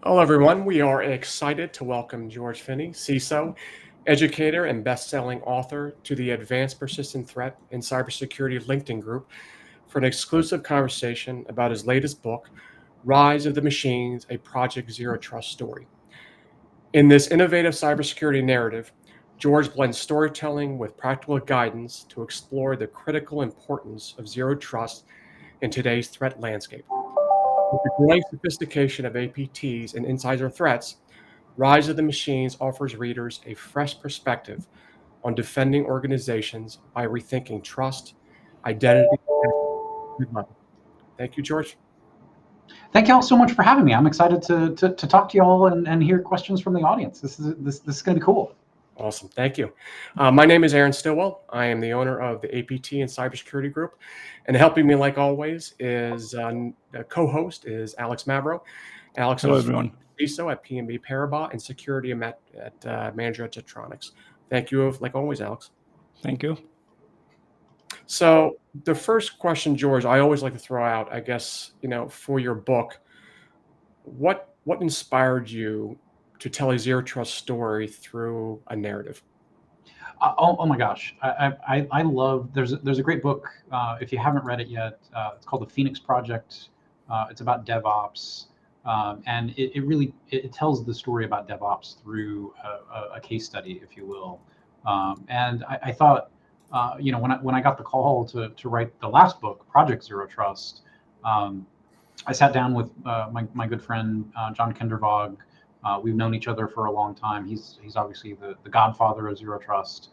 Hello, everyone. We are excited to welcome George Finney, CISO, educator and best-selling author to the Advanced Persistent Threat in Cybersecurity LinkedIn group for an exclusive conversation about his latest book, Rise of the Machines, a Project Zero Trust story. In this innovative cybersecurity narrative, George blends storytelling with practical guidance to explore the critical importance of zero trust in today's threat landscape. With the growing sophistication of APTs and insider threats, Rise of the Machines offers readers a fresh perspective on defending organizations by rethinking trust, identity, and level. Thank you, George. Thank you all so much for having me. I'm excited to talk to you all and hear questions from the audience. This is going to be cool. Awesome. Thank you. My name is Aaron Stillwell. I am the owner of the APT and Cybersecurity Group. And helping me, like always, is the co-host is Alex Mavro. Alex, hello, everyone. CISO at PNB Paribas and security at manager at Tetronics. Thank you, like always, Alex. Thank you. So the first question, George, I always like to throw out, I guess, for your book, what inspired you to tell a zero trust story through a narrative? Oh my gosh, I love. There's a great book. If you haven't read it yet, it's called The Phoenix Project. It's about DevOps, and it really tells the story about DevOps through a case study, if you will. And I thought, when I got the call to write the last book, Project Zero Trust, I sat down with my good friend John Kindervog. We've known each other for a long time. He's obviously the godfather of zero trust.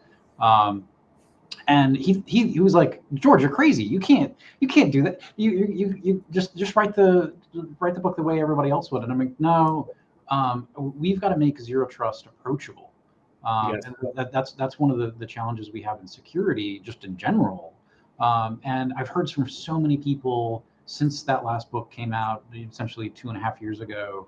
And he was like, George, you're crazy. You can't do that. You just write the book the way everybody else would. And I'm like, no, we've got to make zero trust approachable. Yes. And that's one of the challenges we have in security, just in general. And I've heard from so many people since that last book came out, essentially 2.5 years ago.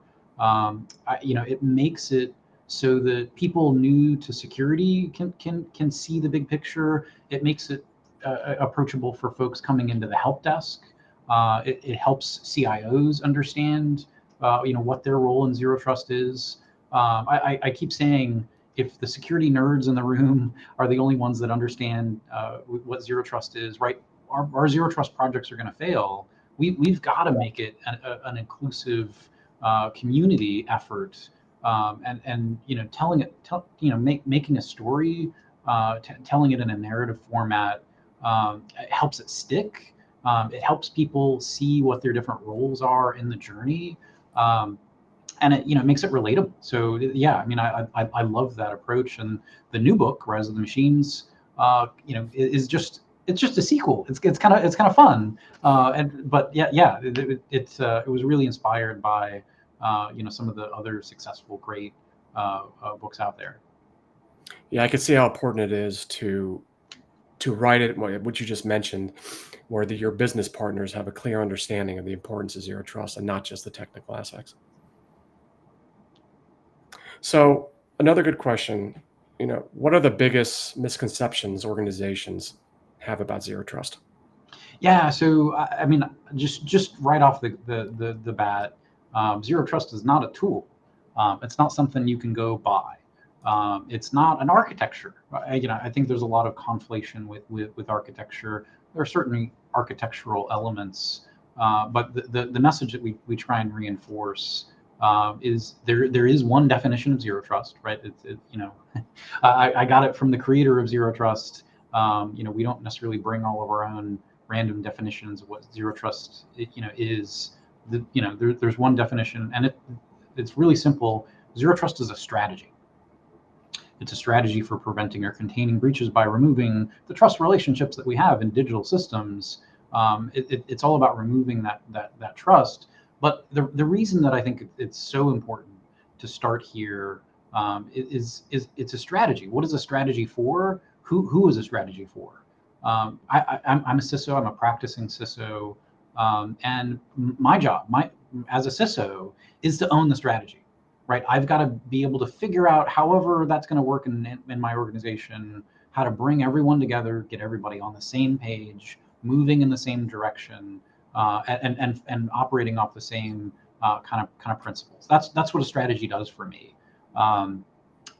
It makes it so that people new to security can see the big picture. It makes it approachable for folks coming into the help desk. It helps CIOs understand, what their role in zero trust is. I keep saying, if the security nerds in the room are the only ones that understand what zero trust is, right? Our zero trust projects are going to fail. We've got to make it an inclusive community effort, and telling it, making a story, telling it in a narrative format, it helps it stick. It helps people see what their different roles are in the journey, and it makes it relatable. So yeah, I love that approach. And the new book, Rise of the Machines, is just. It's just a sequel. It's kind of fun, but it was really inspired by some of the other successful, great books out there. Yeah, I can see how important it is to write it, what you just mentioned, where your business partners have a clear understanding of the importance of zero trust and not just the technical aspects. So another good question, what are the biggest misconceptions organizations have about zero trust? Yeah, so just right off the bat, zero trust is not a tool. It's not something you can go buy. It's not an architecture. I think there's a lot of conflation with architecture. There are certainly architectural elements, but the message that we try and reinforce is there is one definition of zero trust, right? I got it from the creator of zero trust. We don't necessarily bring all of our own random definitions of what zero trust is. There's one definition, and it's really simple. Zero trust is a strategy. It's a strategy for preventing or containing breaches by removing the trust relationships that we have in digital systems. It's all about removing that trust. But the reason that I think it's so important to start here is it's a strategy. What is a strategy for? Who is a strategy for? I'm a CISO. I'm a practicing CISO, and my job, as a CISO, is to own the strategy. Right, I've got to be able to figure out, however that's going to work in my organization, how to bring everyone together, get everybody on the same page, moving in the same direction, and operating off the same kind of principles. That's what a strategy does for me.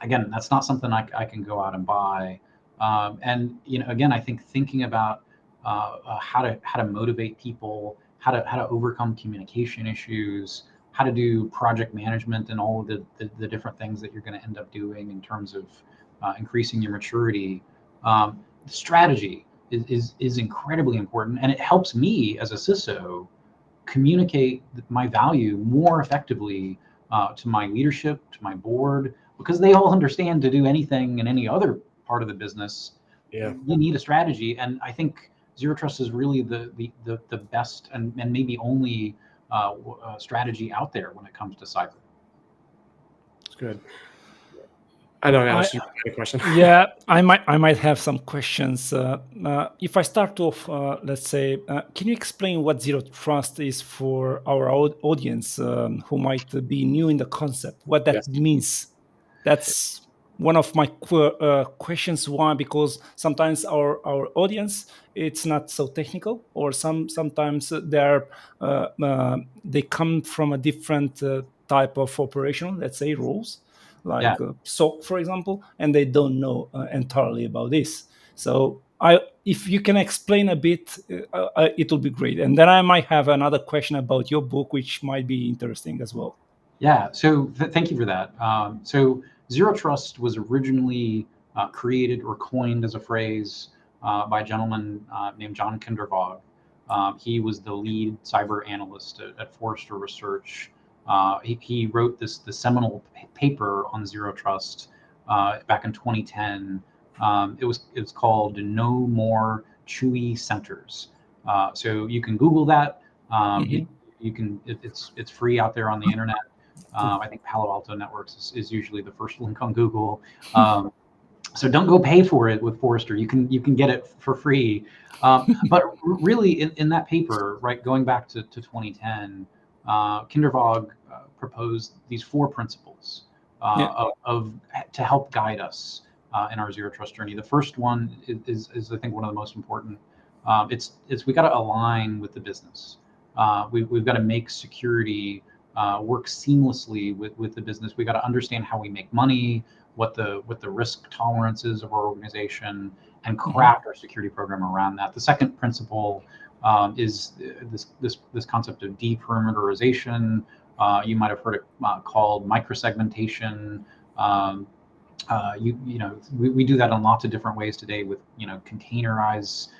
Again, that's not something I can go out and buy. And again, I think thinking about how to motivate people, how to overcome communication issues, how to do project management, and all of the different things that you're going to end up doing in terms of increasing your maturity. The strategy is incredibly important, and it helps me as a CISO communicate my value more effectively to my leadership, to my board, because they all understand to do anything in any other part of the business, Yeah. you need a strategy. And I think Zero Trust is really the best and maybe only strategy out there when it comes to cyber. It's good. I know, I, Alice, you had a question. yeah, I might have some questions. If I start off, let's say, can you explain what zero trust is for our audience who might be new in the concept? What that Yes. means? That's one of my questions. Why? Because sometimes our audience, it's not so technical, or sometimes they come from a different type of operation. Let's say roles, like Yeah. SOC, for example, and they don't know entirely about this. So if you can explain a bit, it will be great. And then I might have another question about your book, which might be interesting as well. Yeah, so thank you for that. So Zero Trust was originally created or coined as a phrase by a gentleman named John Kindervag. He was the lead cyber analyst at Forrester Research. He wrote the seminal paper on Zero Trust back in 2010. It was called No More Chewy Centers. So you can Google that. Mhm. It's free out there on the internet. I think Palo Alto Networks is usually the first link on Google. So don't go pay for it with Forrester. You can get it for free. But really, in that paper, right, going back to 2010, Kindervag proposed these 4 principles Yeah. to help guide us in our zero trust journey. The first one is I think one of the most important. It's we got to align with the business. We've got to make security work seamlessly with the business. We got to understand how we make money, what the risk tolerance is of our organization, and craft our security program around that. The second principle is this concept of deperimeterization. You might have heard it called microsegmentation. We do that in lots of different ways today with containerizing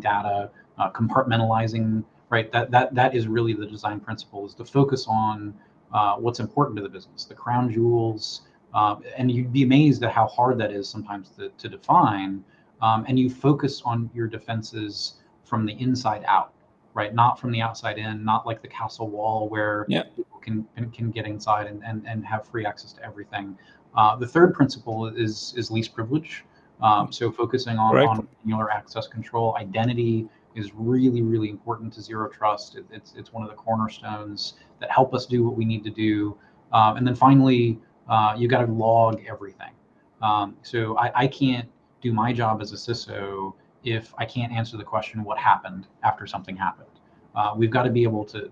data, compartmentalizing. Right, that is really the design principle, is to focus on what's important to the business, the crown jewels, and you'd be amazed at how hard that is sometimes to define. And you focus on your defenses from the inside out, right? Not from the outside in, not like the castle wall where Yeah. people can get inside and have free access to everything. The third principle is least privilege. So focusing Correct. on granular access control. Identity is really, really important to zero trust. It's one of the cornerstones that help us do what we need to do. And then finally, you got to log everything. So I can't do my job as a CISO if I can't answer the question, what happened after something happened. We've got to be able to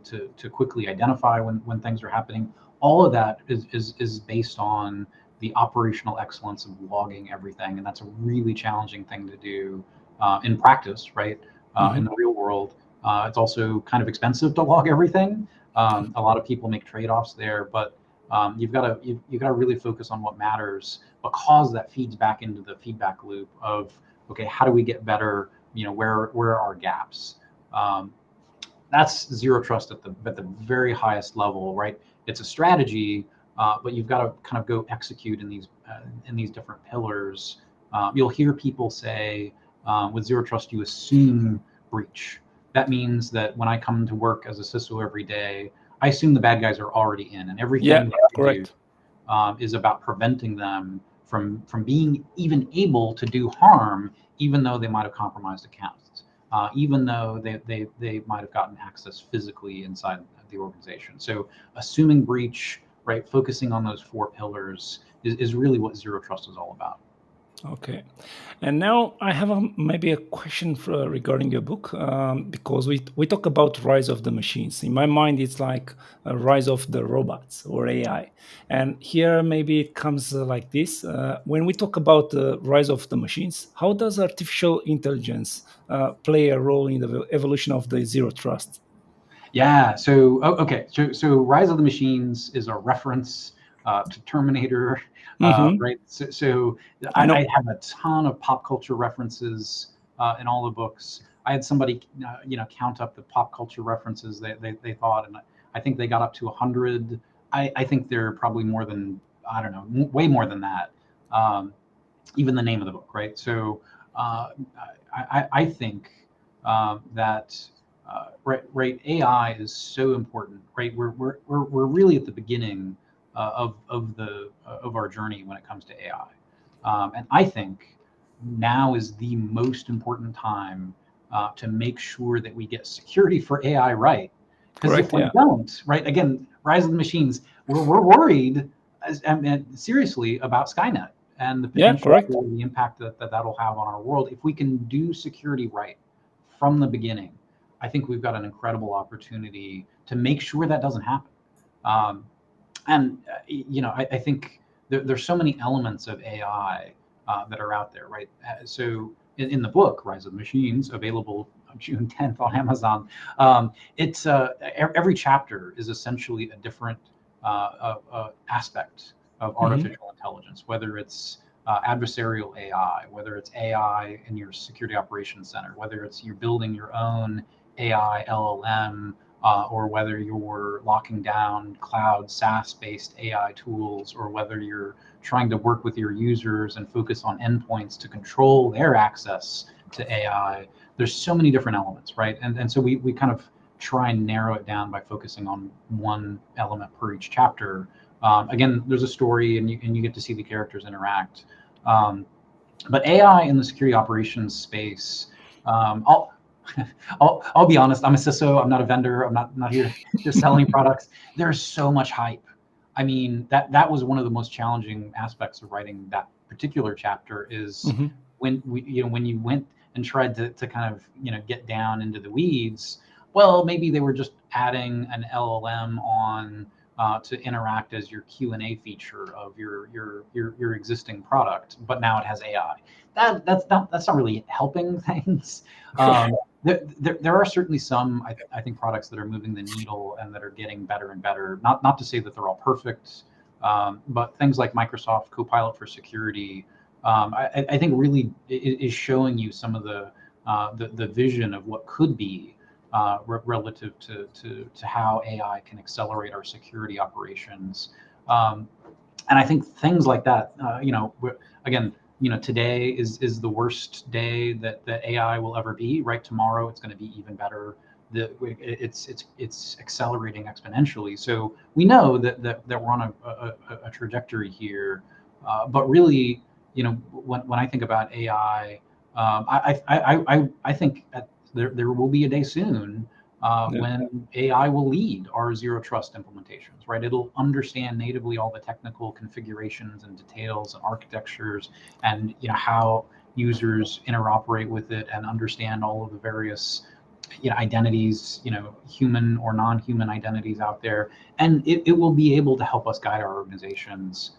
quickly identify when things are happening. All of that is based on the operational excellence of logging everything. And that's a really challenging thing to do in practice, right? In the real world. It's also kind of expensive to log everything. A lot of people make trade-offs there, but you've got to really focus on what matters, because that feeds back into the feedback loop of, okay, how do we get better? Where are our gaps? That's zero trust at the very highest level, right? It's a strategy, but you've got to kind of go execute in these different pillars. You'll hear people say, with zero trust, you assume breach. That means that when I come to work as a CISO every day, I assume the bad guys are already in, and everything that I do is about preventing them from being even able to do harm, even though they might have compromised accounts, even though they might have gotten access physically inside the organization. So assuming breach, right, focusing on those 4 pillars is really what zero trust is all about. Okay. And now I have maybe a question regarding your book, because we talk about rise of the machines. In my mind, it's like a rise of the robots or AI. And here maybe it comes like this. When we talk about the rise of the machines, how does artificial intelligence play a role in the evolution of the zero trust? Yeah. So okay. So Rise of the Machines is a reference to Terminator, Hmm. right? So I I know. have a ton of pop culture references in all the books. I had somebody count up the pop culture references they thought, and I think they got up to 100. I think they're probably more than, I don't know, way more than that. Um, Even the name of the book, right? So uh, I think that right, AI is so important, right? We're really at the beginning of our journey when it comes to AI, and I think now is the most important time to make sure that we get security for AI right. Because if Correct. we Yeah. don't, right, again, Rise of the Machines, we're worried seriously about Skynet and the Yeah. potential Correct. for the impact that'll have on our world. If we can do security right from the beginning, I think we've got an incredible opportunity to make sure that doesn't happen. Um, and I think there's so many elements of AI that are out there, right? So in the book, Rise of the Machines, available on June 10th on Amazon, it's every chapter is essentially a different aspect of Hmm. artificial intelligence, whether it's adversarial AI, whether it's AI in your security operations center, whether it's you're building your own AI LLM, or whether you're locking down cloud SaaS-based AI tools, or whether you're trying to work with your users and focus on endpoints to control their access to AI. There's so many different elements, right? And so we kind of try and narrow it down by focusing on one element per each chapter. Again, there's a story, and you get to see the characters interact. Um, but AI in the security operations space, I'll, I'll be honest. I'm a CISO. I'm not a vendor. I'm not here to sell any products. There's so much hype. I mean, that was one of the most challenging aspects of writing that particular chapter is Hmm. when you went and tried to kind of get down into the weeds. Well, maybe they were just adding an LLM on to interact as your Q&A feature of your existing product, but now it has AI. That's not really helping things. Um, there are certainly some, I think, products that are moving the needle and that are getting better and better. Not to say that they're all perfect, but things like Microsoft Copilot for Security, I think really is showing you some of the vision of what could be relative to how AI can accelerate our security operations. And I think things like that, again, today is the worst day that AI will ever be. Right, tomorrow it's going to be even better. It's accelerating exponentially. So we know that we're on a trajectory here. But really, when I think about AI, I think there will be a day soon Yeah. when AI will lead our zero trust implementations, right? It'll understand natively all the technical configurations and details and architectures, and how users interoperate with it, and understand all of the various identities, human or non-human identities out there, and it will be able to help us guide our organizations.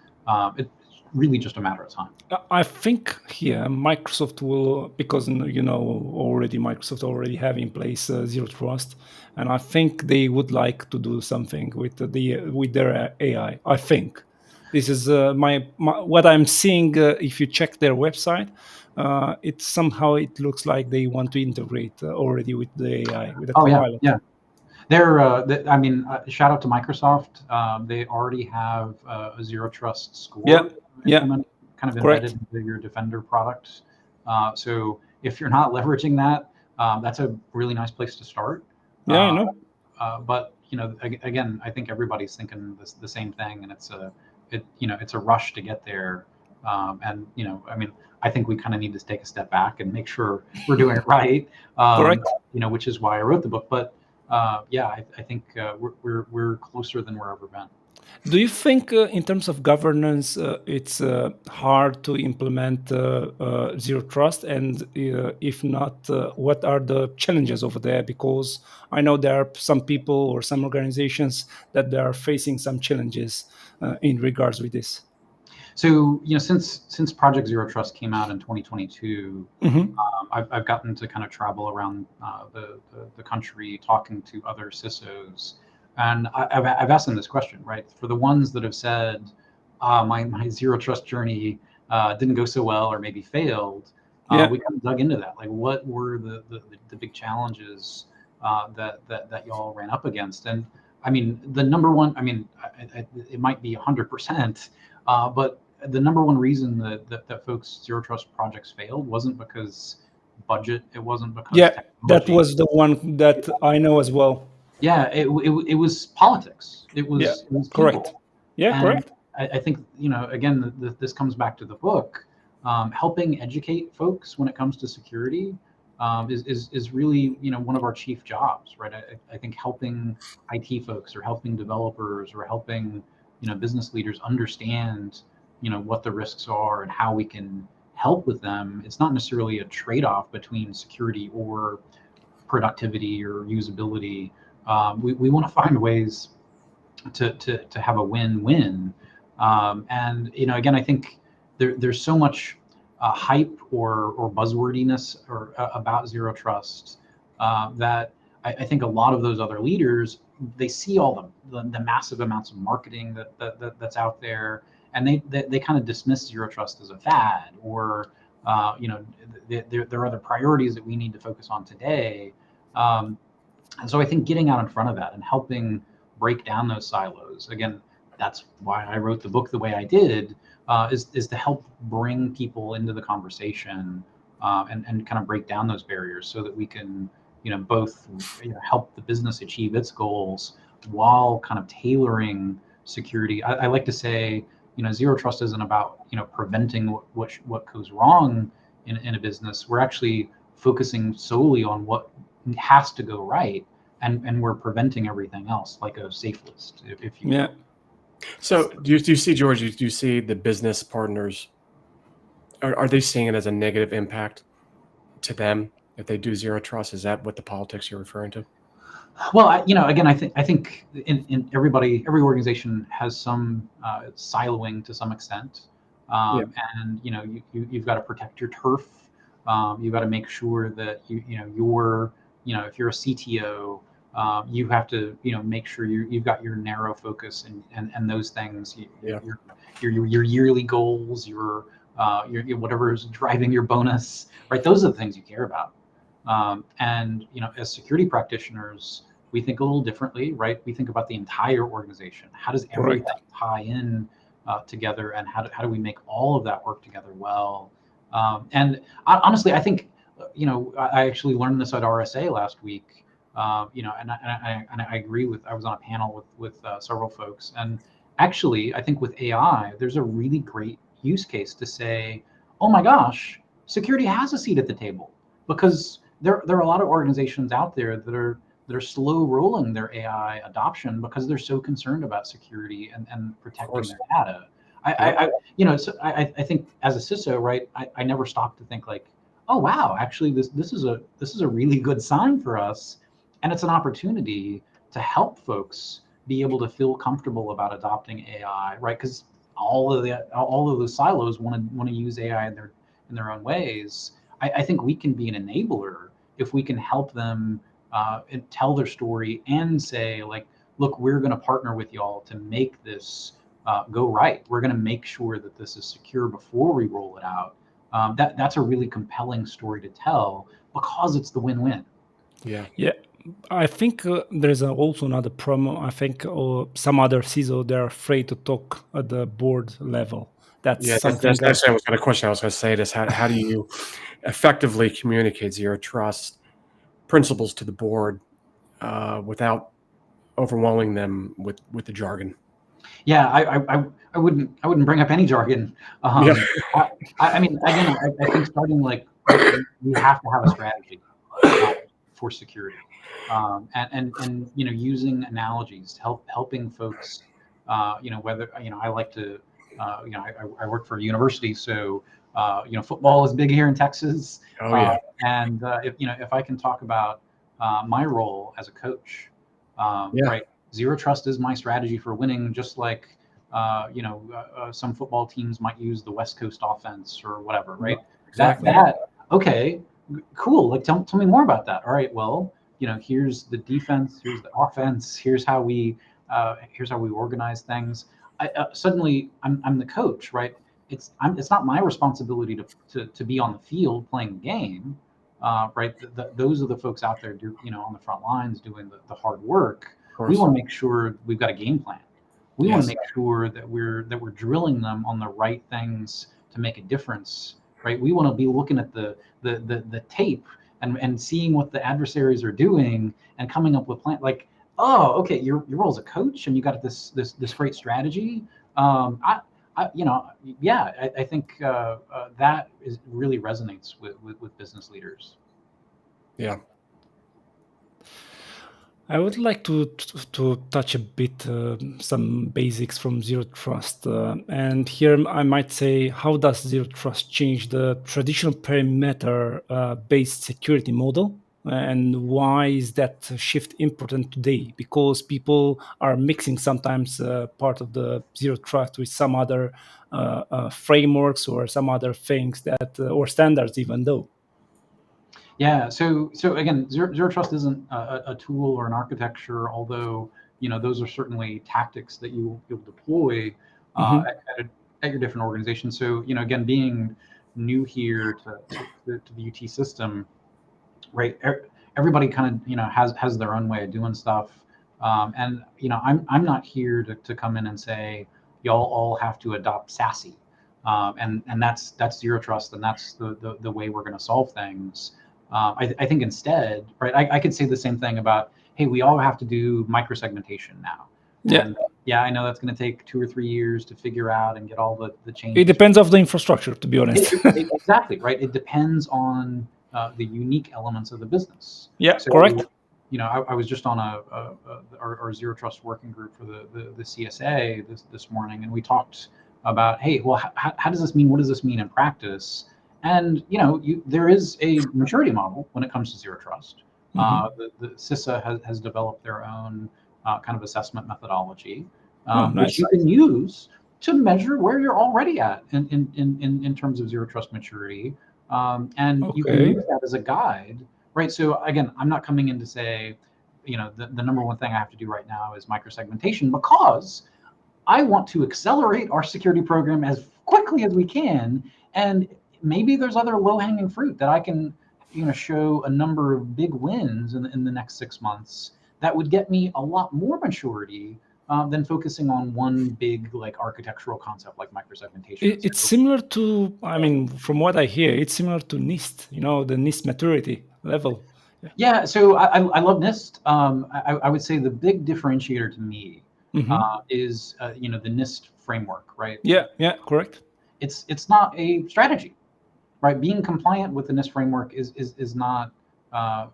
It's really just a matter of time. I think here Microsoft will, because already Microsoft already have in place zero trust, and I think they would like to do something with their AI. I think this is my what I'm seeing. If you check their website, it somehow it looks like they want to integrate already with the AI with the Oh yeah, Copilot. yeah. I mean, shout out to Microsoft. They already have a zero trust Yeah, score yeah, kind of embedded correct. into your Defender products. So if you're not leveraging that, that's a really nice place to start. Yeah, I Uh, know. but again, I think everybody's thinking the same thing, and it's a rush to get there. And I mean, I think we kind of need to take a step back and make sure we're doing it right. Um, Correct. which is why I wrote the book. But I think we're closer than we're ever been. Do you think, in terms of governance, it's hard to implement zero trust? And if not, what are the challenges over there? Because I know there are some people or some organizations that they are facing some challenges in regards with this. So, since Project Zero Trust came out in 2022, Hmm. I've gotten to kind of travel around the country talking to other CISOs, and I've asked them this question, right? For the ones that have said, my Zero Trust journey didn't go so well or maybe failed, Yeah, we kind of dug into that. Like, what were the big challenges that y'all ran up against? And I mean, the number one, I mean, it might be 100%, but the number one reason that folks Zero Trust projects failed wasn't because budget, it wasn't because yeah, that technology. was the one that I know as well. Yeah, it was politics. Yeah, It was correct. people. Yeah, And correct. I think, again, this comes back to the book. Helping educate folks when it comes to security is really, one of our chief jobs, right? I think helping IT folks or helping developers or helping, business leaders understand, what the risks are and how we can help with them. It's not necessarily a trade-off between security or productivity or usability. We want to find ways to have a win-win. And again, I think there's so much hype or buzzwordiness about zero trust that I think a lot of those other leaders, they see all the massive amounts of marketing that's out there, and they kind of dismiss zero trust as a fad, or there are other priorities that we need to focus on today. And so I think getting out in front of that and helping break down those silos, again, that's why I wrote the book the way I did, is to help bring people into the conversation, and kind of break down those barriers so that we can, both help the business achieve its goals while kind of tailoring security. I like to say, zero trust isn't about preventing what goes wrong in a business. We're actually focusing solely on what has to go right, and we're preventing everything else, like a safe list, if you Yeah. will. So do you see, George, do you see the business partners, are they seeing it as a negative impact to them if they do zero trust? Is that what the politics you're referring to? Well, again, I think in every organization has some siloing to some extent, Yeah. and you've got to protect your turf. You've got to make sure that if you're a CTO, you have to make sure you've got your narrow focus and those things. Yeah. Your yearly goals, your whatever is driving your bonus, right? Those are the things you care about. And as security practitioners, we think a little differently, right? We think about the entire organization. How does everything Correct. tie in together, and how do we make all of that work together well? And honestly, I think I actually learned this at RSA last week. And I agree with. I was on a panel with several folks, and actually, I think with AI, there's a really great use case to say, oh my gosh, security has a seat at the table, because there are a lot of organizations out there that are slow rolling their AI adoption because they're so concerned about security and protecting course. their data. I think as a CISO, right, I never stopped to think like, oh wow, actually this is a really good sign for us, and it's an opportunity to help folks be able to feel comfortable about adopting AI, right? Because all of those silos want to use AI in their own ways. I think we can be an enabler if we can help them and tell their story and say, like, look, we're going to partner with y'all to make this go right. We're going to make sure that this is secure before we roll it out. That's a really compelling story to tell because it's the win-win. Yeah. Yeah, I think there's also another problem. I think some other CISO, they're afraid to talk at the board level. That's Yeah. something That's actually I was going to question. I was going to say this. How do you effectively communicate zero trust principles to the board without overwhelming them with the jargon? Yeah, I wouldn't bring up any jargon. Yeah. I mean, again, I think starting like, look, we have to have a strategy uh, for security. And using analogies, helping folks. Whether I like to, I work for a university, so football is big here in Texas. Oh yeah. And if I can talk about my role as a coach, Yeah. right? Zero trust is my strategy for winning, just like some football teams might use the West Coast offense or whatever, right? Exactly. Okay, cool. Like tell me more about that. All right, well, here's the defense, here's the offense, here's how we organize things. Suddenly I'm the coach, right? It's not my responsibility to be on the field playing the game, right? Those are the folks out there on the front lines doing the hard work. Of We course. want to make sure we've got a game plan. We want to Yes. make sure that we're drilling them on the right things to make a difference, right? We want to be looking at the tape and seeing what the adversaries are doing and coming up with plan. Like, oh, okay, your role as a coach and you got this great strategy. I think that really resonates with business leaders. Yeah. I would like to touch a bit some basics from zero trust, and here I might say, how does zero trust change the traditional perimeter based security model, and why is that shift important today? Because people are mixing sometimes part of the zero trust with some other frameworks or some other things that or standards, even though. Yeah. So again, zero trust isn't a tool or an architecture, although those are certainly tactics that you'll deploy Mhm. at your different organizations. So again, being new here to the UT system, right? Everybody kind of has their own way of doing stuff, and I'm not here to come in and say y'all all have to adopt SASE, and that's zero trust, and that's the way we're going to solve things. I think instead, right? I could say the same thing about, hey, we all have to do microsegmentation now, Yeah. and yeah, I know that's going to take 2 or 3 years to figure out and get all the It changes. depends of the infrastructure, to be honest. Exactly, right. It depends on the unique elements of the business. Yeah, So, correct. I was just on our zero trust working group for the CSA this morning, and we talked about, hey, well, how does this mean? What does this mean in practice? And there is a maturity model when it comes to zero trust. Mhm. The CISA has developed their own kind of assessment methodology, Oh, which you nice. can use to measure where you're already at in terms of zero trust maturity. And you can Okay. use that as a guide, right? So again, I'm not coming in to say, the number one thing I have to do right now is microsegmentation, because I want to accelerate our security program as quickly as we can. And maybe there's other low hanging fruit that I can, show a number of big wins in the next 6 months that would get me a lot more maturity than focusing on one big like architectural concept like microsegmentation. It's similar to, I mean, from what I hear, it's similar to NIST, the NIST maturity level. Yeah. Yeah, so I love NIST. I would say the big differentiator to me Hmm. is the NIST framework, right? Yeah, yeah, correct. It's not a strategy, right? Being compliant with the NIST framework is not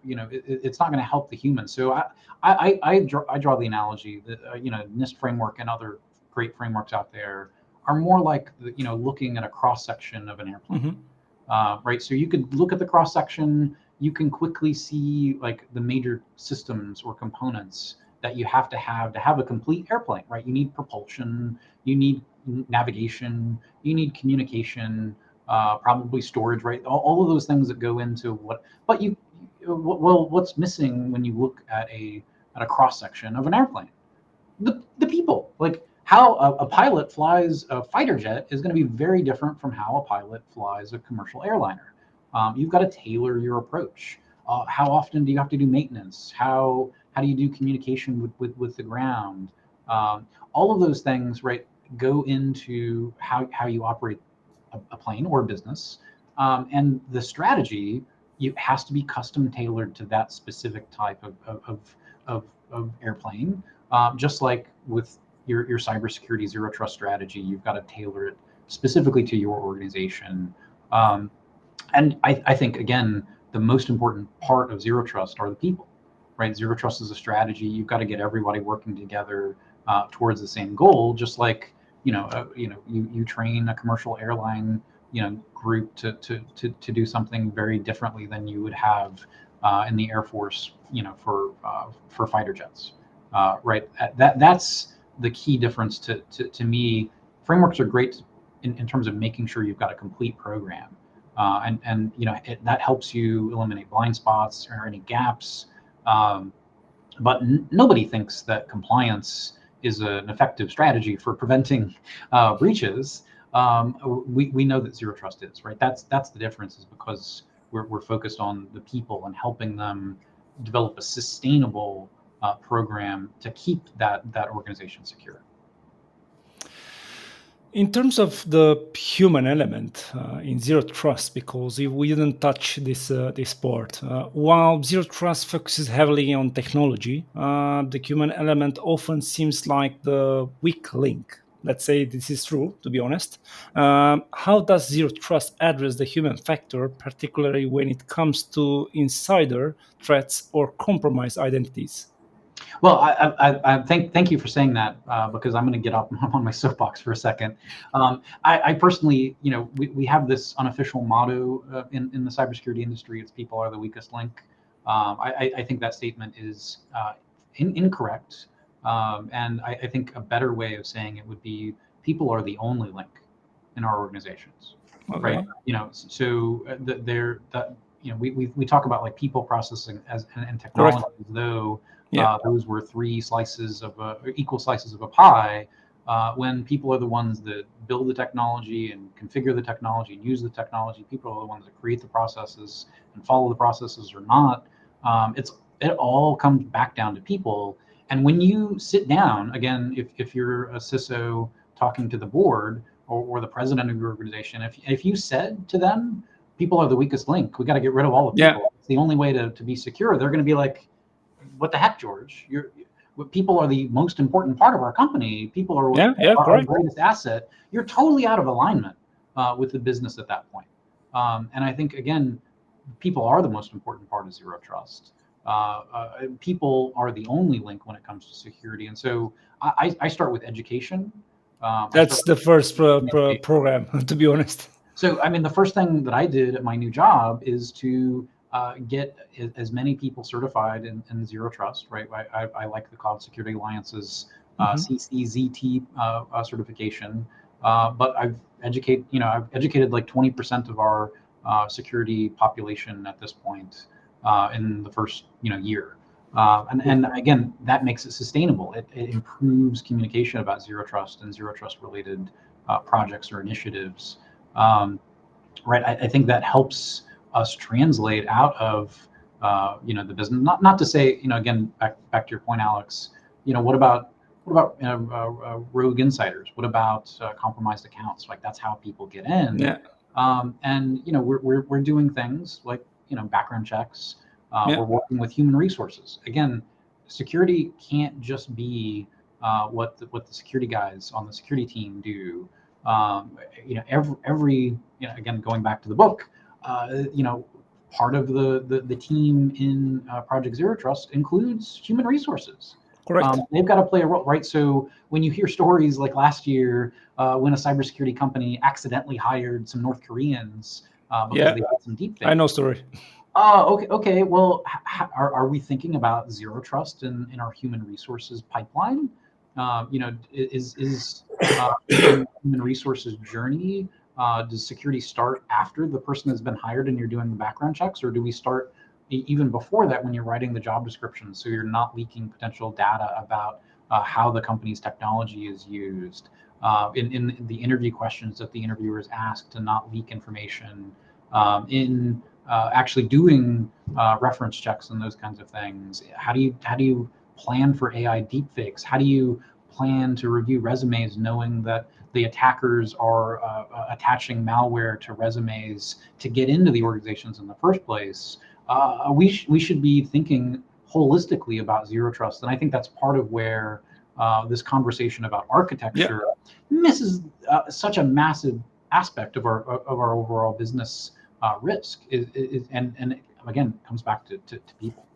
it's not going to help the human. So I draw the analogy that NIST framework and other great frameworks out there are more like looking at a cross section of an airplane. Hmm. Right? So you could look at the cross section, you can quickly see like the major systems or components that you have to have a complete airplane, right? You need propulsion, you need navigation, you need communication, probably storage, right? All of those things that go into what, but what's missing when you look at a cross section of an airplane? The people. Like how a pilot flies a fighter jet is going to be very different from how a pilot flies a commercial airliner. You've got to tailor your approach. How often do you have to do maintenance? How do you do communication with the ground? All of those things, right, go into how you operate a plane or a business, and the strategy has to be custom tailored to that specific type of airplane. Just like with your cybersecurity zero trust strategy, you've got to tailor it specifically to your organization. And I think again, the most important part of zero trust are the people, right? Zero trust is a strategy. You've got to get everybody working together towards the same goal. Just like you train a commercial airline group to do something very differently than you would have in the Air Force, for fighter jets, right? That's the key difference to me. Frameworks are great in terms of making sure you've got a complete program, and that helps you eliminate blind spots or any gaps. But nobody thinks that compliance is an effective strategy for preventing breaches. We know that zero trust is, right. That's the difference, is because we're focused on the people and helping them develop a sustainable program to keep that organization secure. In terms of the human element in zero trust, because if we didn't touch this part, while zero trust focuses heavily on technology, the human element often seems like the weak link. Let's say this is true, to be honest. How does zero trust address the human factor, particularly when it comes to insider threats or compromised identities? Well, I thank you for saying that, because I'm going to get up on my soapbox for a second. I personally, we have this unofficial motto in the cybersecurity industry. It's "People are the weakest link." I think that statement is incorrect, and I think a better way of saying it would be "People are the only link in our organizations." Okay. Right? So we talk about like people, processing and technology as though those were equal slices of a pie, when people are the ones that build the technology and configure the technology and use the technology. People are the ones that create the processes and follow the processes or not. It all comes back down to people. And when you sit down, again, if you're a CISO talking to the board or the president of your organization, if you said to them, people are the weakest link, we got to get rid of all the people, it's the only way to be secure, they're going to be like, what the heck, George? People are the most important part of our company. People are our greatest asset. You're totally out of alignment with the business at that point. And I think, again, people are the most important part of zero trust. People are the only link when it comes to security. And so I start with education. That's the first program, to be honest. So, I mean, the first thing that I did at my new job is to get as many people certified in zero trust, right? I like the Cloud Security Alliance's CCZT certification, but I've educated like 20% of our security population at this point in the first year. And again, that makes it sustainable. It improves communication about zero trust and zero trust related projects or initiatives. Right, I think that helps us translate out of the business. Not to say, again, back to your point, Alex. What about rogue insiders? What about compromised accounts? Like, that's how people get in. Yeah. And we're doing things like background checks. We're working with human resources. Again, security can't just be what the security guys on the security team do. Every again, going back to the book, part of the team in Project Zero Trust includes human resources. Correct. They've got to play a role, right? So when you hear stories like last year, when a cybersecurity company accidentally hired some North Koreans because they did some deepfakes. I know story. Oh, okay. Well, are we thinking about zero trust in our human resources pipeline? Is human resources journey? Does security start after the person has been hired and you're doing the background checks, or do we start even before that when you're writing the job description, so you're not leaking potential data about how the company's technology is used, in the interview questions that the interviewers ask, to not leak information, in actually doing reference checks and those kinds of things? How do you plan for AI deepfakes? How do you plan to review resumes knowing that the attackers are attaching malware to resumes to get into the organizations in the first place? We should be thinking holistically about zero trust, and I think that's part of where this conversation about architecture misses such a massive aspect of our overall business risk. And again, it comes back to people.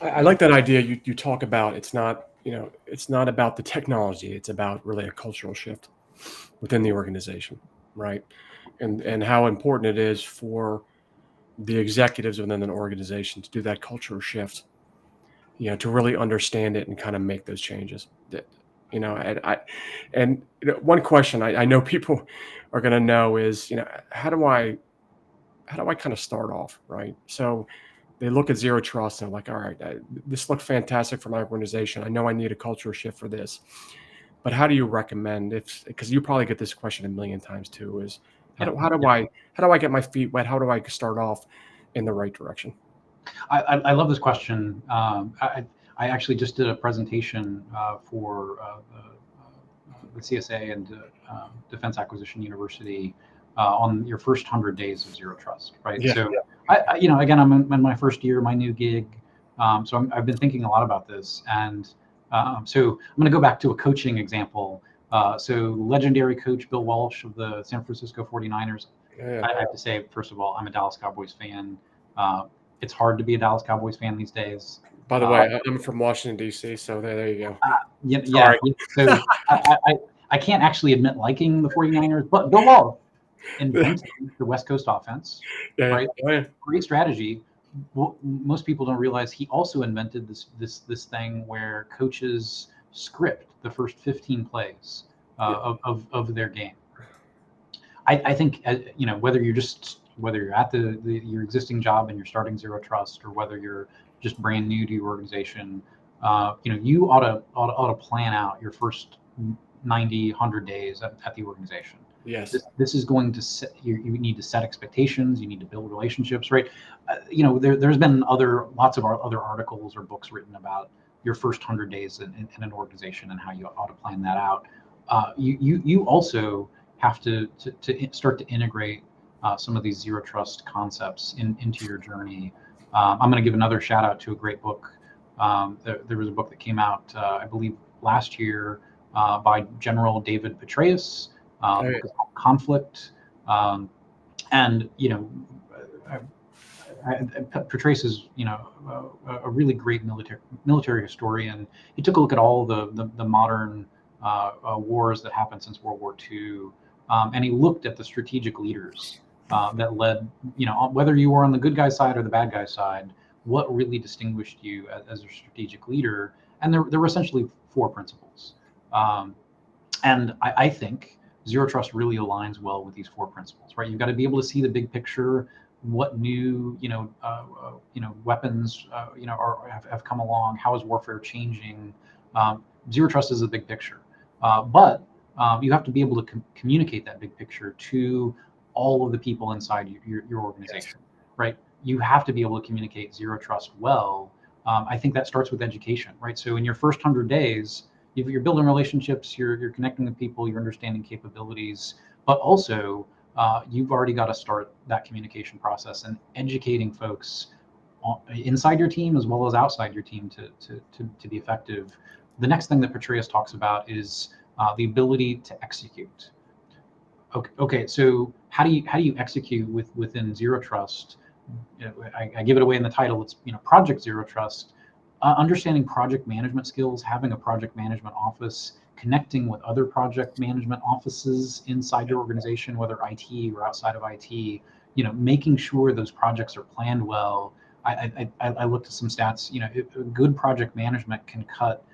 I like that idea you talk about. It's not, it's not about the technology. It's about really a cultural shift within the organization, right? And how important it is for the executives within an organization to do that cultural shift, to really understand it and kind of make those changes. That, one question I know people are going to know is, how do I kind of start off, right? So they look at zero trust and they're like, all right, this looked fantastic for my organization. I know I need a cultural shift for this, but how do you recommend, because you probably get this question a million times too, is Yeah. how do I get my feet wet? How do I start off in the right direction? I love this question. I actually just did a presentation for the CSA and Defense Acquisition University on your first 100 days of zero trust, right? Yeah. So, again, I'm in my first year, my new gig. So I've been thinking a lot about this. And so I'm going to go back to a coaching example. So legendary coach Bill Walsh of the San Francisco 49ers. Yeah. I have to say, first of all, I'm a Dallas Cowboys fan. It's hard to be a Dallas Cowboys fan these days. By the way, I'm from Washington, D.C., so there you go. Yeah. So I can't actually admit liking the 49ers, but Bill Walsh invented the West Coast offense, right? Yeah. Great strategy. Most people don't realize he also invented this thing where coaches script the first 15 plays of their game. I think whether you're at your existing job and you're starting zero trust, or whether you're just brand new to your organization, you ought to plan out your first 90, 100 days at the organization. Yes. This is going to set you need to set expectations. You need to build relationships, right? There's been lots of other articles or books written about your first 100 days in an organization and how you ought to plan that out. You also have to start to integrate some of these zero trust concepts into your journey. I'm going to give another shout out to a great book. There was a book that came out, I believe, last year by General David Petraeus. The book is called Conflict. And Petraeus is a really great military historian. He took a look at all the modern wars that happened since World War II. And he looked at the strategic leaders that led, whether you were on the good guy side or the bad guy side, what really distinguished you as a strategic leader. And there were essentially 4 principles. And I think zero trust really aligns well with these 4 principles, right? You've got to be able to see the big picture, what new, weapons, have come along. How is warfare changing? Zero trust is a big picture, but you have to be able to communicate that big picture to all of the people inside your organization, right? You have to be able to communicate zero trust well. I think that starts with education, right? So in your first 100 days, you're building relationships, you're connecting with people, you're understanding capabilities, but also you've already got to start that communication process and educating folks inside your team as well as outside your team to be effective. The next thing that Petraeus talks about is the ability to execute. Okay, so how do you execute within zero trust? I give it away in the title. It's Project Zero Trust. Understanding project management skills, having a project management office, connecting with other project management offices inside your organization, whether IT or outside of IT, making sure those projects are planned well. I looked at some stats. Good project management can cut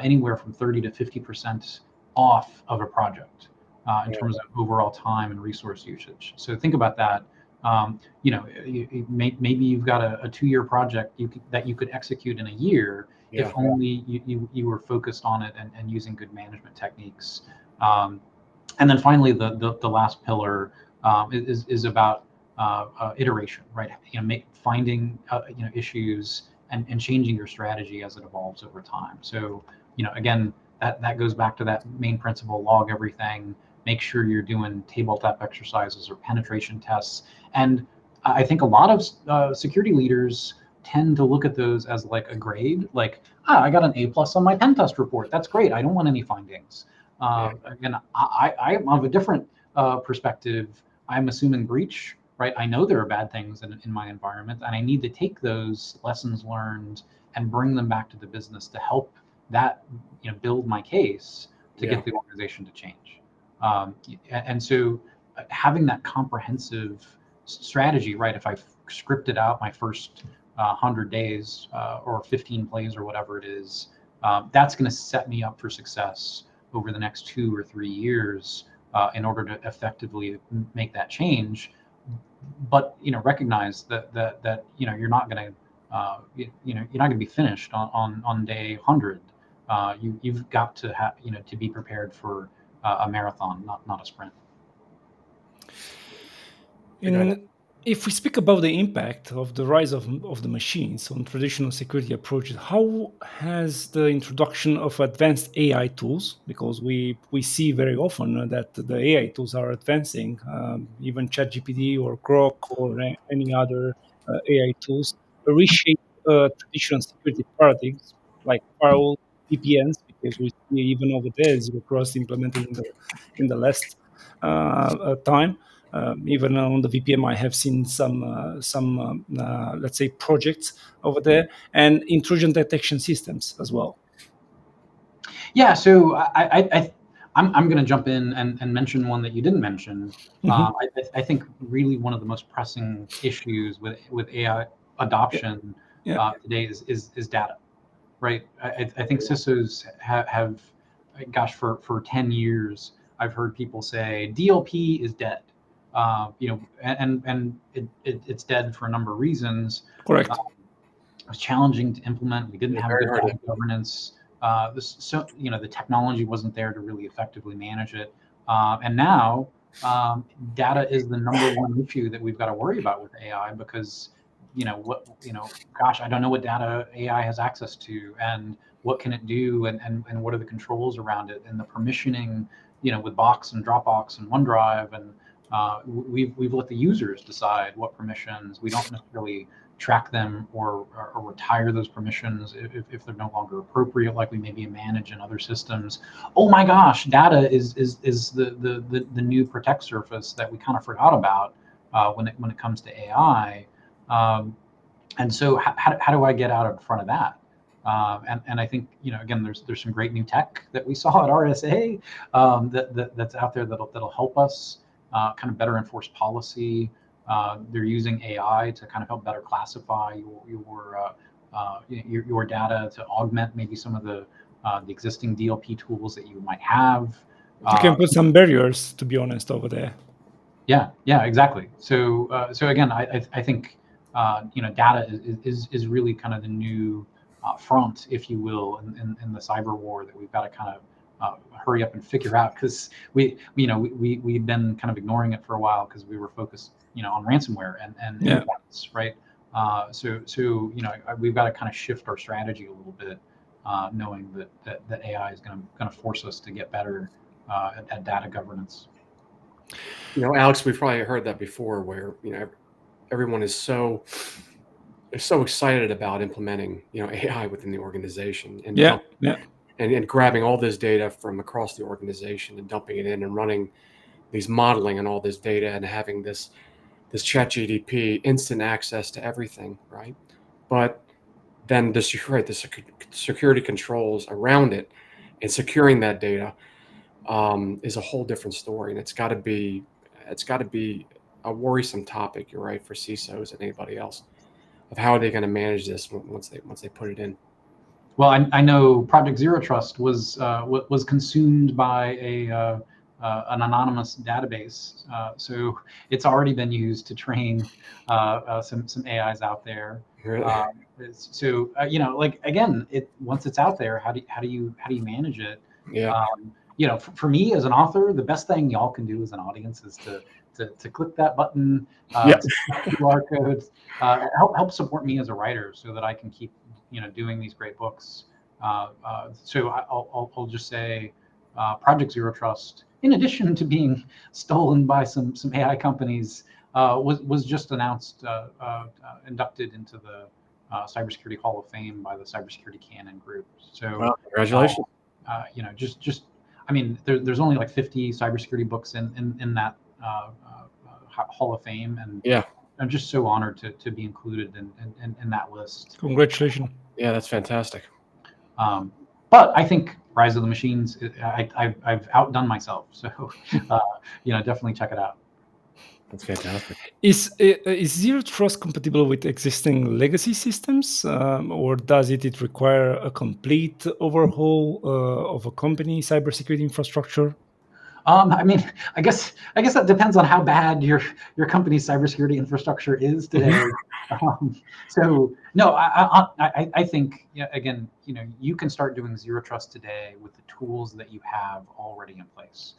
anywhere from 30 to 50% off of a project in terms of overall time and resource usage. So think about that. Maybe you've got a 2-year project that you could execute in a year if only you were focused on it and using good management techniques. And then finally, the last pillar is about iteration, right? Finding issues and changing your strategy as it evolves over time. So again, that goes back to that main principle: log everything. Make sure you're doing tabletop exercises or penetration tests. And I think a lot of security leaders tend to look at those as like a grade, like, I got an A+ on my pen test report. That's great. I don't want any findings. Again, I'm of a different perspective. I'm assuming breach, right? I know there are bad things in my environment, and I need to take those lessons learned and bring them back to the business to help that build my case to Yeah. get the organization to change. And so having that comprehensive strategy, right? If I scripted out my first 100 days or 15 plays or whatever it is, that's going to set me up for success over the next 2 or 3 years in order to effectively make that change. But recognize that you're not going to you're not going to be finished on day 100. You've got to have to be prepared for a marathon, not a sprint. If we speak about the impact of the rise of the machines on traditional security approaches, how has the introduction of advanced AI tools, because we see very often that the AI tools are advancing, even ChatGPT or Grok or any other AI tools, reshape traditional security paradigms like firewall, VPNs, because we see even over there zero trust implemented in the last time. Even on the VPN, I have seen some let's say projects over there, and intrusion detection systems as well. Yeah, so I'm going to jump in and mention one that you didn't mention. I think really one of the most pressing issues with AI adoption today is data, right? I think CISOs have gosh, for 10 years, I've heard people say DLP is dead. And it's dead for a number of reasons. Correct. It was challenging to implement. We didn't have good data governance. The technology wasn't there to really effectively manage it. And now data is the number one issue that we've got to worry about with AI, because gosh, I don't know what data AI has access to, and what can it do, and what are the controls around it, and the permissioning, with Box and Dropbox and OneDrive, and we've let the users decide what permissions. We don't necessarily track them or retire those permissions if they're no longer appropriate, like we maybe manage in other systems. Oh my gosh, data is the new protect surface that we kind of forgot about when it comes to AI. And so how do I get out in front of that? And I think again, there's some great new tech that we saw at RSA that's out there that'll help us kind of better enforce policy. They're using AI to kind of help better classify your data, to augment maybe some of the existing DLP tools that you might have. You can put some barriers, to be honest, over there. Yeah, exactly. So again, I think data is really kind of the new front, if you will, in the cyber war that we've got to kind of hurry up and figure out, because we've been kind of ignoring it for a while because we were focused on ransomware and endpoints, right? So we've got to kind of shift our strategy a little bit, knowing that AI is going to force us to get better at data governance. Alex, we've probably heard that before, where everyone is so excited about implementing AI within the organization, and and grabbing all this data from across the organization and dumping it in and running these modeling and all this data, and having this ChatGPT instant access to everything, right? But then the security controls around it and securing that data is a whole different story, and it's got to be a worrisome topic. You're right, for CISOs and anybody else, of how are they going to manage this once they put it in. Well, I know Project Zero Trust was consumed by an anonymous database, so it's already been used to train some AIs out there. Really? So like again, once it's out there, how do you manage it? Yeah. For me as an author, the best thing y'all can do as an audience is to click that button, QR codes, help support me as a writer so that I can keep doing these great books. So I'll just say, Project Zero Trust, in addition to being stolen by some AI companies, was just announced, inducted into the Cybersecurity Hall of Fame by the Cybersecurity Canon Group. So congratulations. Just I mean, there's only like 50 cybersecurity books in that Hall of Fame, and I'm just so honored to be included in that list. Congratulations. Yeah, that's fantastic. But I think Rise of the Machines, I've outdone myself. So, definitely check it out. That's fantastic. Is zero trust compatible with existing legacy systems, or does it require a complete overhaul of a company cybersecurity infrastructure? I mean, I guess that depends on how bad your company's cybersecurity infrastructure is today. So no, I think, yeah, again, you can start doing zero trust today with the tools that you have already in place.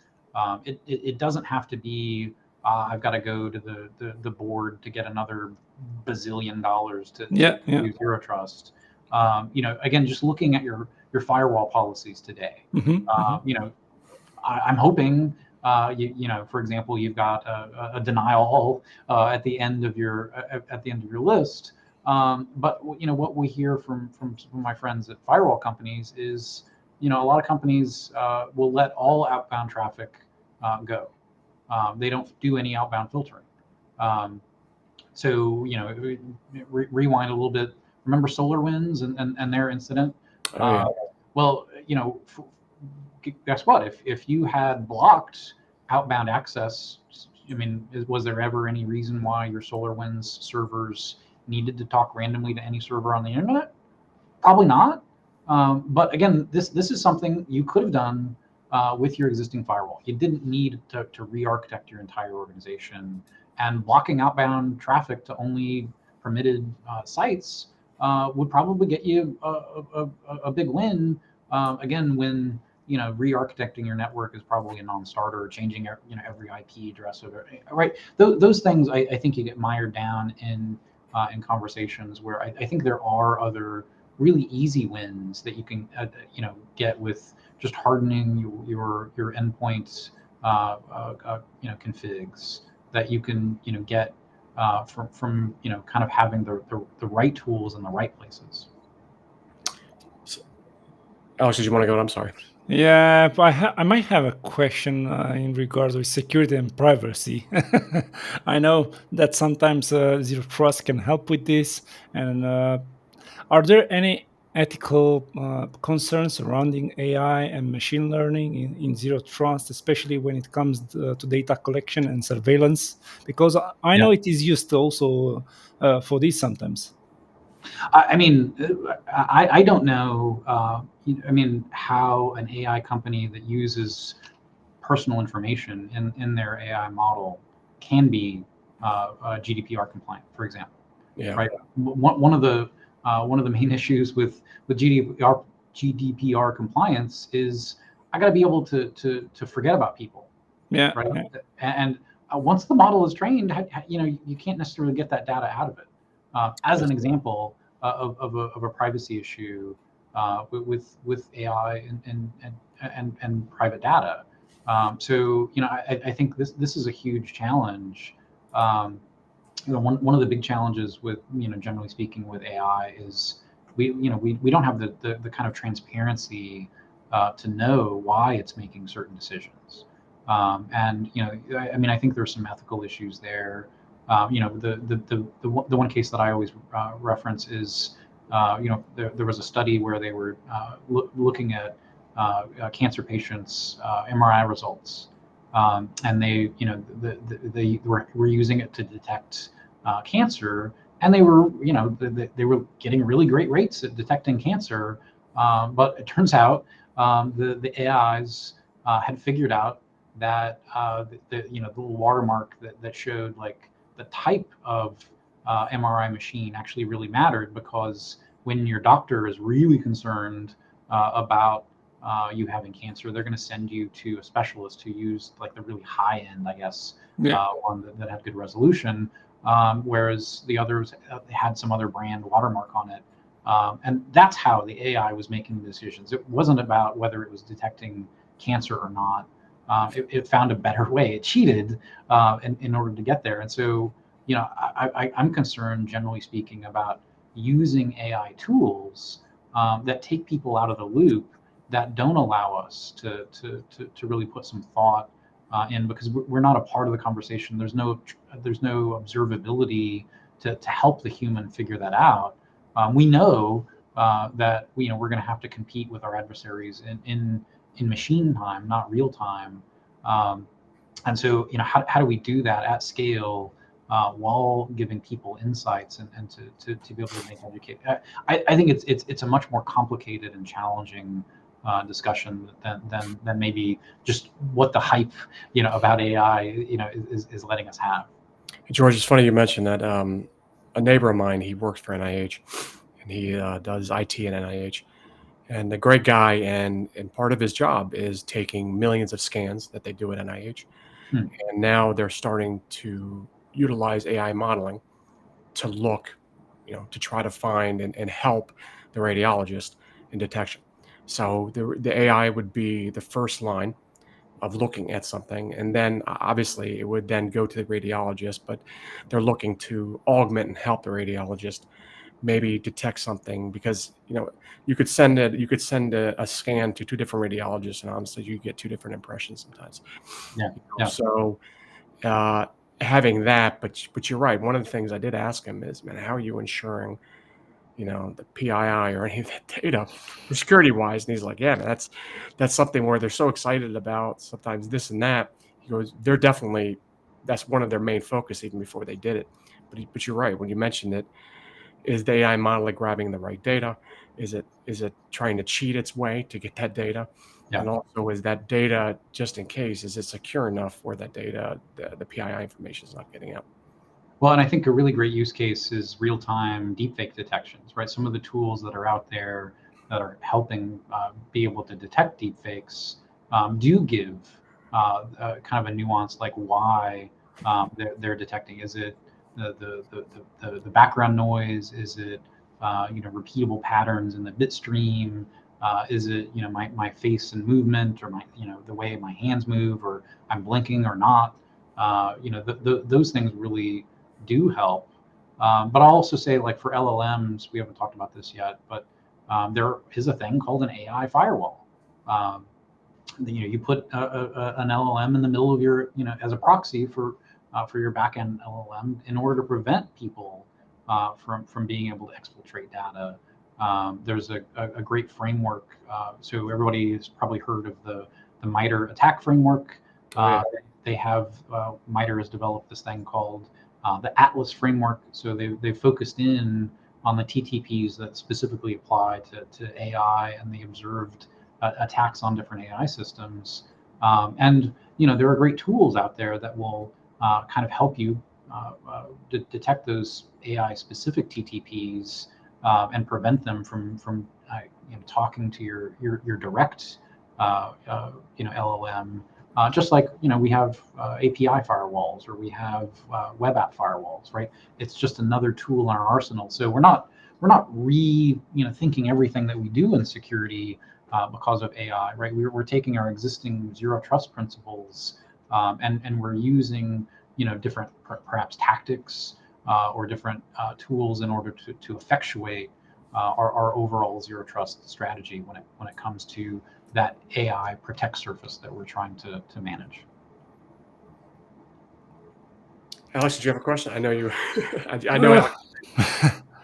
It doesn't have to be I've got to go to the board to get another bazillion dollars to Yeah, yeah. do zero trust. Again, just looking at your firewall policies today. Mhm, mhm. I'm hoping, for example, you've got a denial all at the end of your list. But what we hear from some of my friends at firewall companies is, a lot of companies will let all outbound traffic go. They don't do any outbound filtering. Um, so rewind a little bit. Remember SolarWinds and their incident? Oh yeah. Well, guess what? If you had blocked outbound access, I mean, was there ever any reason why your SolarWinds servers needed to talk randomly to any server on the internet? Probably not. But again, this is something you could have done with your existing firewall. You didn't need to re-architect your entire organization, and blocking outbound traffic to only permitted sites would probably get you a big win. Again, when re-architecting your network is probably a non-starter, changing every IP address of it, right? Those things I think you get mired down in conversations where I think there are other really easy wins that you can get with just hardening your endpoints configs that you can get from kind of having the right tools in the right places. So, Alex, did you want to go? I'm sorry. Yeah, I might have a question in regards with security and privacy. I know that sometimes zero trust can help with this. And are there any ethical concerns surrounding AI and machine learning in zero trust, especially when it comes to data collection and surveillance? Because I Yeah. know it is used also for this sometimes. I mean, I don't know. I mean, how an AI company that uses personal information in their AI model can be GDPR compliant, for example. Yeah. Right. One of the main issues with GDPR compliance is I got to be able to forget about people, Yeah, right? yeah, And once the model is trained, you can't necessarily get that data out of it. As an example of a privacy issue with AI and private data. So I think this is a huge challenge. Um, one of the big challenges with generally speaking with AI is we don't have the kind of transparency to know why it's making certain decisions. And I mean, I think there's some ethical issues there. The one case that I always reference is there was a study where they were looking at cancer patients' MRI results, and they were using it to detect cancer, and they were they were getting really great rates at detecting cancer, but it turns out the AIs had figured out that the little watermark that showed like the type of MRI machine actually really mattered, because when your doctor is really concerned about you having cancer, they're going to send you to a specialist who used like the really high end, I guess, yeah. one that had good resolution, whereas the others had some other brand watermark on it. And that's how the AI was making the decisions. It wasn't about whether it was detecting cancer or not. It found a better way. It cheated in order to get there. And so, I'm concerned, generally speaking, about using AI tools that take people out of the loop, that don't allow us to really put some thought in, because we're not a part of the conversation. There's no observability to help the human figure that out. We know that we're going to have to compete with our adversaries in machine time, not real time. And so, how do we do that at scale while giving people insights and to be able to make educate? I think it's a much more complicated and challenging discussion than maybe just what the hype about AI is letting us have. George, it's funny you mentioned that. A neighbor of mine, he works for NIH, and he does IT at NIH, and a great guy. And part of his job is taking millions of scans that they do at NIH, Hmm. and now they're starting to utilize AI modeling to look, to try to find and help the radiologist in detection. So the AI would be the first line of looking at something, and then obviously it would then go to the radiologist, but they're looking to augment and help the radiologist maybe detect something, because you could send a scan to two different radiologists, and honestly you get two different impressions sometimes. Yeah, yeah, So uh, having that, but you're right. One of the things I did ask him is, man, how are you ensuring the PII or any of that data for security wise? And he's like, yeah, man, that's something where they're so excited about sometimes this and that. He goes, that's one of their main focus even before they did it. But you're right when you mentioned it. Is the AI model grabbing the right data? Is it trying to cheat its way to get that data? yeah. And also, is that data, just in case, is it secure enough where that data, the PII information is not getting out? Well, and I think a really great use case is real-time deepfake detections, right? Some of the tools that are out there that are helping be able to detect deepfakes do give kind of a nuance, like why they're detecting. Is it the background noise? Is it repeatable patterns in the bit stream? Is it my face and movement, or my the way my hands move, or I'm blinking or not? Those things really do help. But I'll also say, like for LLMs, we haven't talked about this yet, but there is a thing called an AI firewall. Um, you put an LLM in the middle of your, as a proxy for your backend LLM in order to prevent people from being able to exfiltrate data. There's a great framework. So everybody has probably heard of the MITRE attack framework. Oh yeah. They have MITRE has developed this thing called the Atlas framework. So they've focused in on the TTPs that specifically apply to AI and the observed attacks on different AI systems. And there are great tools out there that will kind of help you detect those AI specific TTPs and prevent them from talking to your direct LLM. Just like we have API firewalls, or we have web app firewalls, right? It's just another tool in our arsenal. So we're not thinking everything that we do in security because of AI, right? We're taking our existing zero trust principles and we're using different perhaps tactics or different tools in order to effectuate our overall zero trust strategy when it comes to that AI protect surface that we're trying to manage. Alex, did you have a question? I know you. I know Alex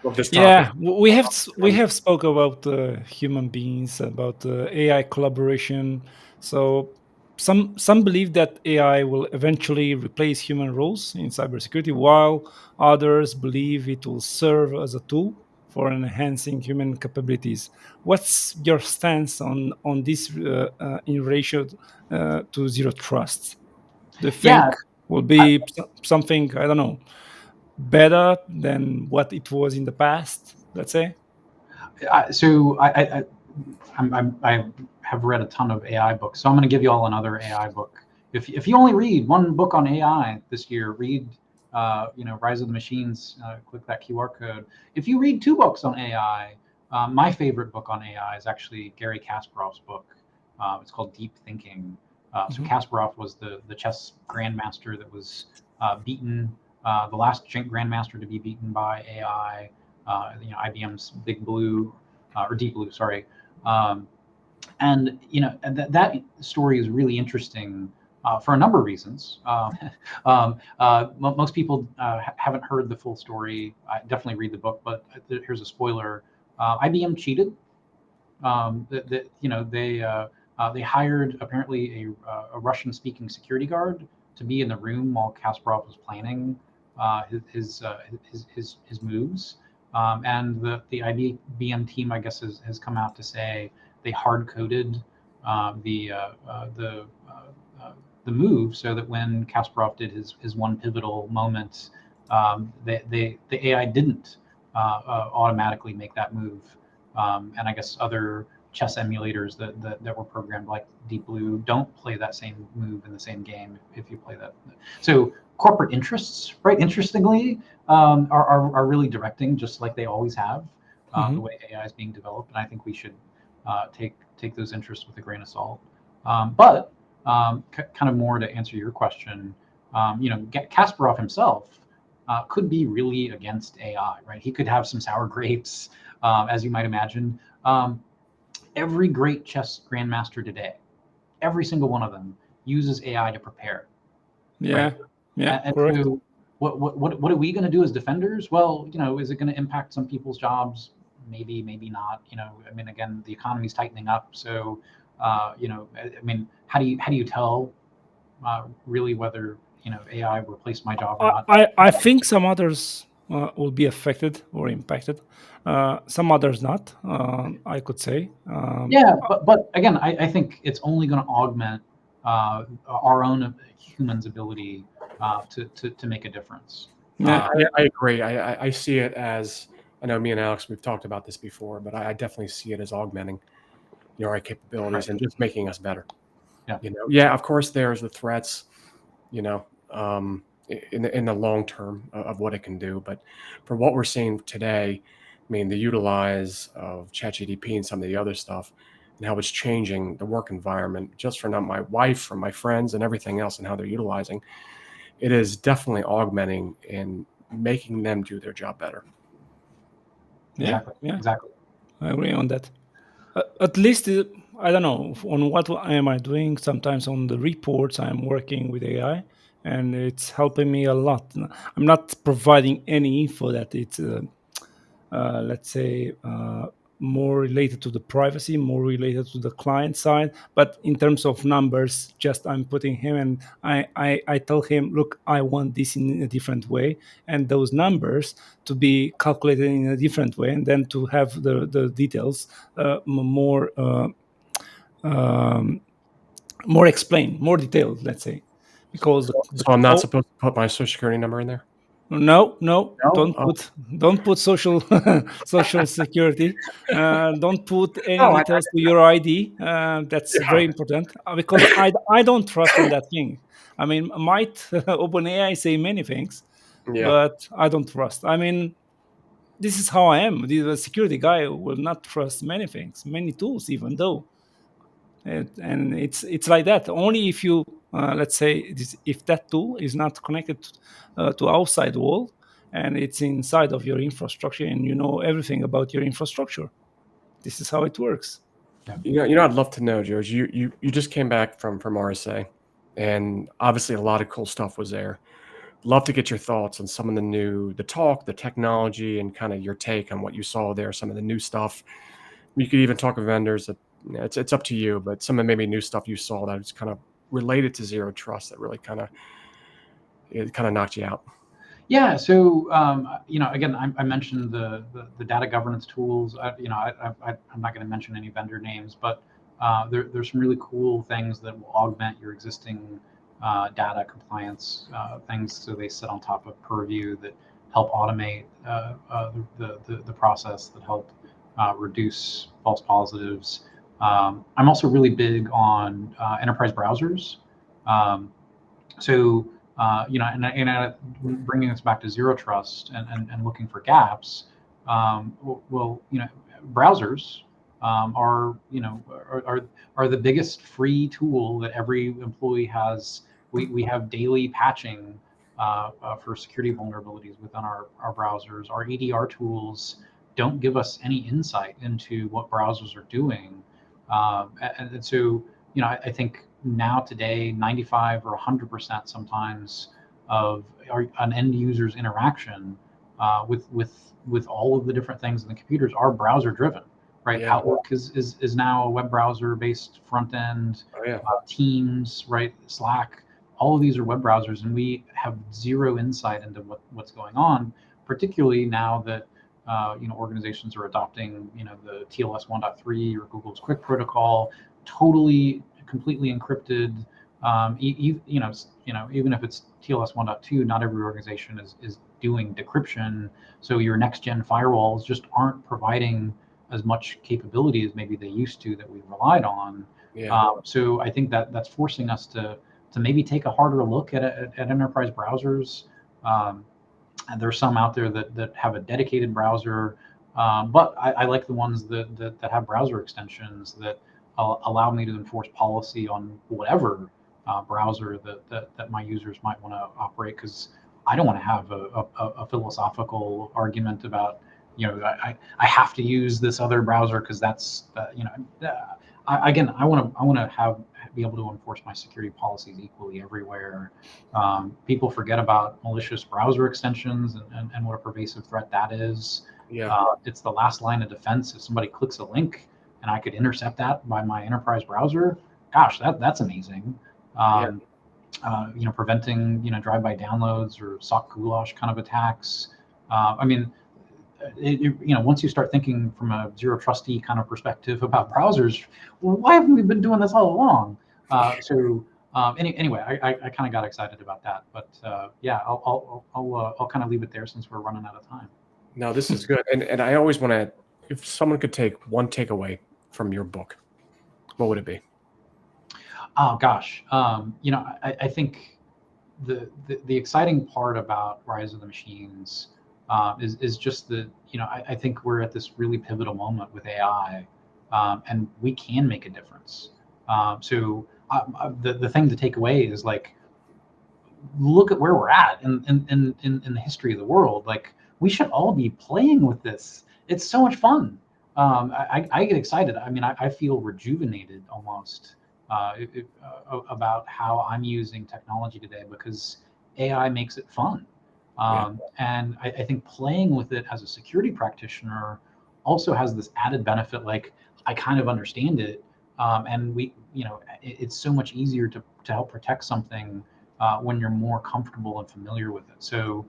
love this topic. Yeah, we have spoke about human beings, about AI collaboration. So some believe that AI will eventually replace human roles in cybersecurity, while others believe it will serve as a tool for enhancing human capabilities. What's your stance on this in ratio to zero trust? Do you Yeah, think will be something, I don't know, better than what it was in the past, let's say? so I have read a ton of AI books, so I'm going to give you all another AI book. If you only read one book on AI this year, read Rise of the Machines. Click that QR code. If you read two books on AI, my favorite book on AI is actually Gary Kasparov's book. It's called Deep Thinking. So Kasparov was the chess grandmaster that was beaten, the last grandmaster to be beaten by AI. IBM's Big Blue or Deep Blue, sorry. And that story is really interesting for a number of reasons. Most people haven't heard the full story. I definitely read the book, but here's a spoiler. IBM cheated. They hired apparently a Russian-speaking security guard to be in the room while Kasparov was planning his moves. And the IBM team, I guess, has come out to say they hard-coded the move so that when Kasparov did his one pivotal moment, the AI didn't automatically make that move. And I guess other chess emulators that were programmed like Deep Blue don't play that same move in the same game if you play that. So corporate interests, right? Interestingly, are really directing, just like they always have, the way AI is being developed. And I think we should take those interests with a grain of salt. But kind of more to answer your question, Kasparov himself could be really against AI, right? He could have some sour grapes, as you might imagine. Every great chess grandmaster today, every single one of them uses AI to prepare. Yeah, right? And correct. so what are we going to do as defenders? Well, is it going to impact some people's jobs? Maybe, maybe not. I mean, again, the economy's tightening up, so I mean, how do you tell really whether AI replaced my job or not? I think some others will be affected or impacted. Some others not. I could say. Yeah, but again, I think it's only going to augment our own humans' ability to make a difference. Yeah, I agree. I see it as, I know me and Alex, we've talked about this before, but I definitely see it as augmenting, our capabilities and just making us better. Yeah. Yeah, of course, there's the threats, in the long term of what it can do. But for what we're seeing today, I mean, the utilize of ChatGPT and some of the other stuff and how it's changing the work environment just for not my wife, for my friends and everything else and how they're utilizing, it is definitely augmenting and making them do their job better. Exactly. I agree on that. At least I don't know on what am I doing. Sometimes on the reports I'm working with AI, and it's helping me a lot. I'm not providing any info that it's let's say more related to the privacy, more related to the client side. But in terms of numbers, just I'm putting him and I tell him, look, I want this in a different way, and those numbers to be calculated in a different way, and then to have the details more more explained, more detailed, let's say, because So I'm not supposed to put my social security number in there? No, No? Oh, don't put social social security. Don't put any no, details to your ID. That's very yeah. important because I don't trust on that thing. I mean, might OpenAI say many things, Yeah. but I don't trust. I mean, this is how I am. The security guy will not trust many things, many tools, even though. And it's like that. Only if you let's say if that tool is not connected to outside world and it's inside of your infrastructure and you know everything about your infrastructure. This is how it works. I'd love to know, George. You just came back from RSA, and obviously a lot of cool stuff was there. Love to get your thoughts on some of the talk, the technology, and kind of your take on what you saw there. Some of the new stuff. You could even talk with vendors. That it's up to you, but some of maybe new stuff you saw that was kind of related to zero trust that really kind of knocked you out. Yeah. So again, I mentioned the data governance tools. I'm not going to mention any vendor names, but there's some really cool things that will augment your existing data compliance things. So they sit on top of Purview that help automate the process, that help reduce false positives. I'm also really big on enterprise browsers. So bringing us back to zero trust and looking for gaps. Well, browsers are the biggest free tool that every employee has. We have daily patching for security vulnerabilities within our browsers. Our EDR tools don't give us any insight into what browsers are doing, and so I think now today 95 or 100% sometimes of an end user's interaction with all of the different things in the computers are browser driven, right? Yeah. Outlook is now a web browser based front end. Oh, yeah. Teams, right? Slack, all of these are web browsers, and we have zero insight into what's going on, particularly now that organizations are adopting the TLS 1.3 or Google's Quick Protocol, totally completely encrypted. Even if it's TLS 1.2, not every organization is doing decryption. So your next gen firewalls just aren't providing as much capability as maybe they used to that we relied on. Yeah. So I think that's forcing us to maybe take a harder look at enterprise browsers. And there's some out there that have a dedicated browser, but I like the ones that have browser extensions that allow me to enforce policy on whatever browser that my users might want to operate, because I don't want to have a philosophical argument about I have to use this other browser because that's I want to have be able to enforce my security policies equally everywhere. People forget about malicious browser extensions and what a pervasive threat that is. Yeah. It's the last line of defense. If somebody clicks a link and I could intercept that by my enterprise browser, gosh, that's amazing. Yeah. Preventing drive-by downloads or sock goulash kind of attacks. Once you start thinking from a zero trusty kind of perspective about browsers, well, why haven't we been doing this all along? Anyway, I kind of got excited about that, but yeah, I'll kind of leave it there since we're running out of time. No, this is good. And I always want to, if someone could take one takeaway from your book, what would it be? Oh gosh, I think the exciting part about Rise of the Machines is just that I think we're at this really pivotal moment with AI, and we can make a difference. The thing to take away is, like, look at where we're at in the history of the world. Like, we should all be playing with this. It's so much fun. I get excited. I mean, I feel rejuvenated almost about how I'm using technology today, because AI makes it fun. And I think playing with it as a security practitioner also has this added benefit. Like, I kind of understand it, and it's so much easier to help protect something when you're more comfortable and familiar with it. So,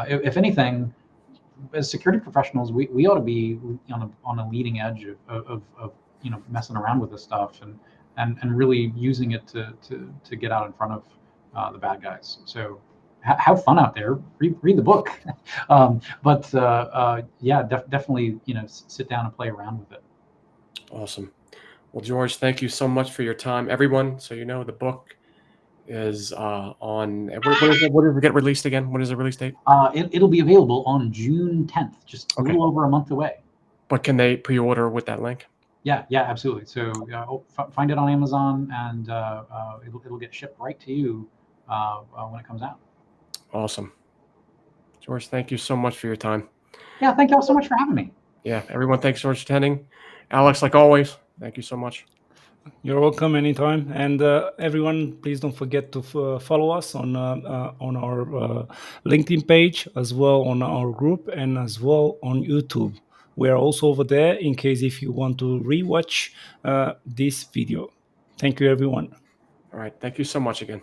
if anything, as security professionals, we ought to be on a leading edge of messing around with this stuff and really using it to get out in front of the bad guys. So have fun out there. Read the book, but yeah, definitely sit down and play around with it. Awesome. Well, George, thank you so much for your time, everyone. So the book is on. What does it get released again? What is the release date? It'll be available on June 10th, just a little over a month away. But can they pre-order with that link? Yeah, absolutely. So find it on Amazon, and it'll get shipped right to you when it comes out. Awesome. George, thank you so much for your time. Yeah, thank you all so much for having me. Yeah, everyone, thanks George for attending. Alex, like always, thank you so much. You're welcome anytime. And everyone, please don't forget to follow us on our LinkedIn page, as well on our group, and as well on YouTube. We are also over there in case if you want to rewatch this video. Thank you, everyone. All right. Thank you so much again.